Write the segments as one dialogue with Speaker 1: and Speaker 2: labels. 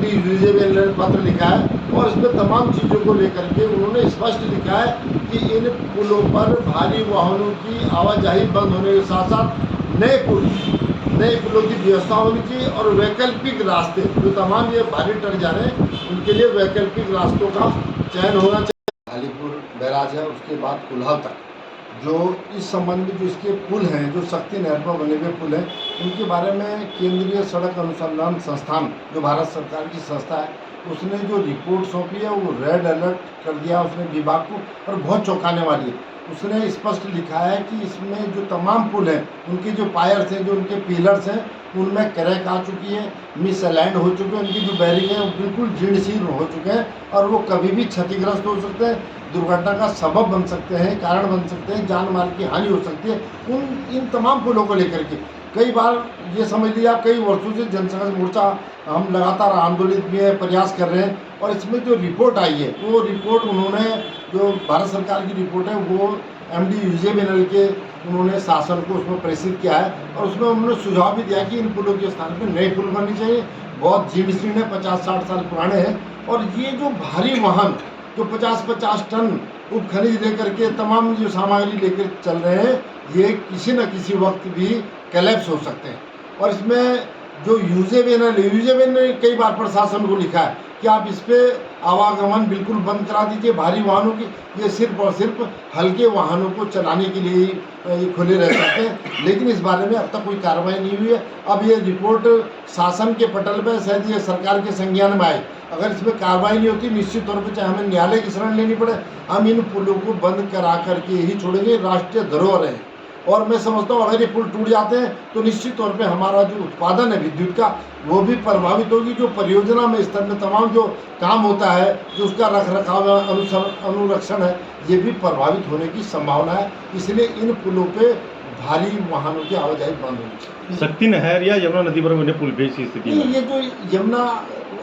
Speaker 1: MD usable ने पत्र लिखा है और इसमें तमाम चीज़ों को लेकर के उन्होंने स्पष्ट लिखा है कि इन पुलों पर भारी वाहनों की आवाजाही बंद होने के साथ साथ नए पुलों की व्यवस्था होनी चाहिए और वैकल्पिक रास्ते जो तमाम ये भारी ट्रक जा रहे हैं उनके लिए वैकल्पिक रास्तों का चयन होना चाहिए। ढालीपुर बैराज है, उसके बाद कुल्हाल तक जो इस संबंध में जो इसके पुल हैं, जो शक्ति नहर पर बने हुए पुल हैं, उनके बारे में केंद्रीय सड़क अनुसंधान संस्थान जो भारत सरकार की संस्था है उसने जो रिपोर्ट सौंपी है वो रेड अलर्ट कर दिया उसने विभाग को और बहुत चौंकाने वाली है। उसने स्पष्ट लिखा है कि इसमें जो तमाम पुल हैं उनके जो पायर्स हैं, जो उनके पिलर्स हैं, उनमें क्रैक आ चुकी है, मिसअलाइंड हो चुके हैं, उनकी जो बैरिंग है वो बिल्कुल जीर्ण शीर्ण हो चुके हैं और वो कभी भी क्षतिग्रस्त हो सकते हैं, दुर्घटना का सबब बन सकते हैं, कारण बन सकते हैं, जान माल की हानि हो सकती है। इन तमाम पुलों को लेकर के कई बार ये समझ लिया, कई वर्षों से जनसंघर्ष मोर्चा हम लगातार आंदोलित भी है, प्रयास कर रहे हैं और इसमें जो रिपोर्ट आई है वो रिपोर्ट उन्होंने जो भारत सरकार की रिपोर्ट है वो एमडी यूजेबल के उन्होंने शासन को उसमें प्रेषित किया है और उसमें उन्होंने सुझाव भी दिया कि इन पुलों के स्थान पर नए पुल बनने चाहिए, बहुत जीर्ण शीर्ण है, 50-60 साल पुराने हैं और ये जो भारी वाहन जो 50-50 टन उप खनिज लेकर के तमाम जो सामग्री लेकर चल रहे हैं ये किसी न किसी वक्त भी कोलैप्स हो सकते हैं। और इसमें जो यूजेबल ने कई बार प्रशासन को लिखा है कि आप इस पर आवागमन बिल्कुल बंद करा दीजिए भारी वाहनों की, ये सिर्फ और सिर्फ हल्के वाहनों को चलाने के लिए ही खुले रह सकते हैं, लेकिन इस बारे में अब तक कोई कार्रवाई नहीं हुई है। अब ये रिपोर्ट शासन के पटल पर शायद ये सरकार के संज्ञान में आए, अगर इसमें कार्रवाई नहीं होती निश्चित तौर पर चाहे हमें न्यायालय की शरण लेनी पड़े हम इन पुलों को बंद करा करके ही छोड़ेंगे। राष्ट्रीय धरोहर है और मैं समझता हूँ अगर ये पुल टूट जाते हैं तो निश्चित तौर पे हमारा जो उत्पादन है विद्युत का वो भी प्रभावित होगी। जो परियोजना में स्तर में तमाम जो काम होता है, जो उसका रख रखाव अनुरक्षण है, ये भी प्रभावित होने की संभावना है। इसलिए इन पुलों पे भारी वाहनों की आवाजाही बंद होनी चाहिए।
Speaker 2: शक्ति नहर या यमुना नदी पर बने पुल भी इसी स्थिति में
Speaker 1: ये जो यमुना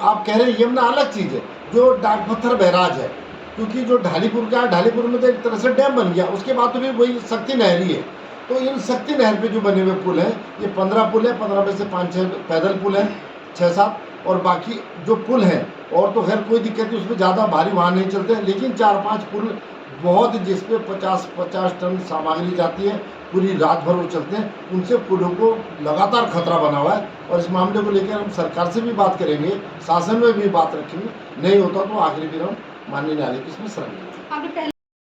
Speaker 1: आप कह रहे हैं यमुना अलग चीज़ है, जो डाक पत्थर बैराज है, क्योंकि जो ढालीपुर का ढालीपुर में तो एक तरह से डैम बन गया, उसके बाद तो भी वही शक्ति नहर ही है। तो इन शक्ति नहर पे जो बने हुए पुल हैं ये 15 पुल है, 15 में से 5-6 पैदल पुल हैं, 6-7 और बाकी जो पुल हैं और तो खैर कोई दिक्कत नहीं, उसमें ज़्यादा भारी वाहन नहीं चलते हैं, लेकिन 4-5 पुल बहुत जिस पे 50-50 टन सामग्री जाती है पूरी रात भर वो चलते हैं, उनसे पुलों को लगातार खतरा बना हुआ है। और इस मामले को लेकर हम सरकार से भी बात करेंगे, शासन में भी बात रखेंगे, नहीं होता तो आखिरी फिर हम माननीय न्यायालय की इसमें शरण लेंगे।